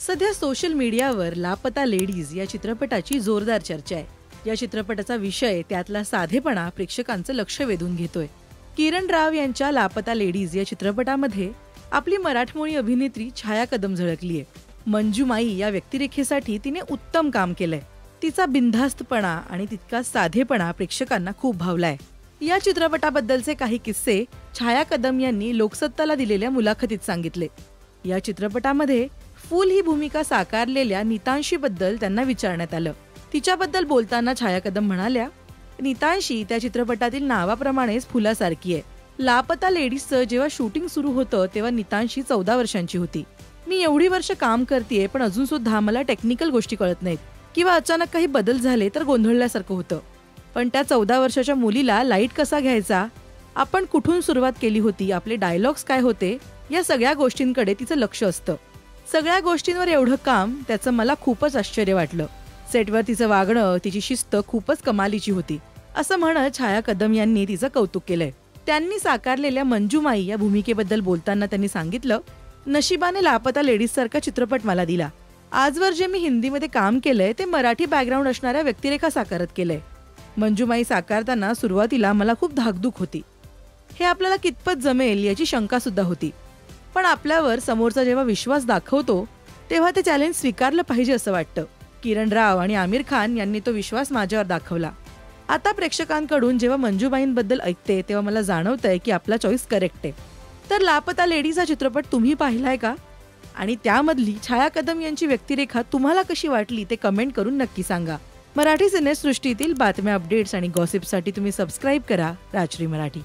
सध्या सोशल मीडियावर लापता लेडीज या चित्रपटाची जोरदार चर्चा आहे. या चित्रपटाचा विषय त्यातला साधेपणा प्रेक्षकांचं लक्ष वेधून घेतोय. किरण राव यांच्या लापता लेडीज या चित्रपटामध्ये आपली मराठमोळी अभिनेत्री छाया कदम झळकलीय. मंजुमाई या व्यक्तिरेखेसाठी तिने उत्तम काम केलंय. तिचा बिनधास्तपणा आणि तितकाच साधेपणा प्रेक्षकांना खूप भावलाय. या चित्रपटाबद्दलचे काही किस्से छाया कदम यांनी लोकसत्ताला दिलेल्या मुलाखतीत सांगितले. या चित्रपटामध्ये फूल ही भूमिका साकारलेल्या नीतांशी बद्दल त्यांना विचारण्यात आलं. तिच्याबद्दल बोलताना छाया कदम म्हणाल्या, नीतांशी त्या चित्रपटातील नावाप्रमाणेच फुलासारखी आहे. लापता लेडीजचं जेव्हा शूटिंग सुरू होतं तेव्हा नीतांशी 14 वर्षांची होती. मी एवढी वर्ष काम करतेय पण अजून सुद्धा मला टेक्निकल गोष्टी कळत नाहीत किंवा अचानक काही बदल झाले तर गोंधळल्यासारखं होतं. पण त्या 14 वर्षाच्या मुलीला लाईट कसा घ्यायचा, आपण कुठून सुरुवात केली होती, आपले डायलॉग्स काय होते, या सगळ्या गोष्टींकडे तिचं लक्ष असतं. सगळ्या गोष्टींवर एवढं काम, त्याचं मला खूपच आश्चर्य वाटलं. सेटवर तिचं वागणं, तिची शिस्त खूपच कमालीची होती, असं म्हणत छाया कदम यांनी तिचं कौतुक केलंय. त्यांनी साकारलेल्या मंजुमाई या भूमिकेबद्दल बोलताना त्यांनी सांगितलं, नशिबाने लापता लेडीज सारखा चित्रपट मला दिला. आजवर जे मी हिंदीमध्ये काम केलंय ते मराठी बॅकग्राऊंड असणाऱ्या व्यक्तिरेखा साकारत केलंय. मंजुमाई साकारताना सुरुवातीला मला खूप धाकधूक होती. हे आपल्याला कितपत जमेल याची शंका सुद्धा होती. पण आपल्यावर समोरचा जेव्हा विश्वास दाखवतो तेव्हा ते चॅलेंज स्वीकारलं पाहिजे असं वाटतं. किरण राव आणि आमिर खान यांनी तो विश्वास माझ्यावर दाखवला. आता प्रेक्षकांकडून जेव्हा मंजुबाईंबद्दल ऐकते तेव्हा मला जाणवतंय की आपला चॉईस करेक्ट आहे. तर लापता लेडीज हा चित्रपट तुम्ही पाहिलाय का? आणि त्यामधली छाया कदम यांची व्यक्तिरेखा तुम्हाला कशी वाटली ते कमेंट करून नक्की सांगा. मराठी सिनेसृष्टीतील बातम्या, अपडेट्स आणि गॉसिपसाठी तुम्ही सबस्क्राईब करा राजश्री मराठी.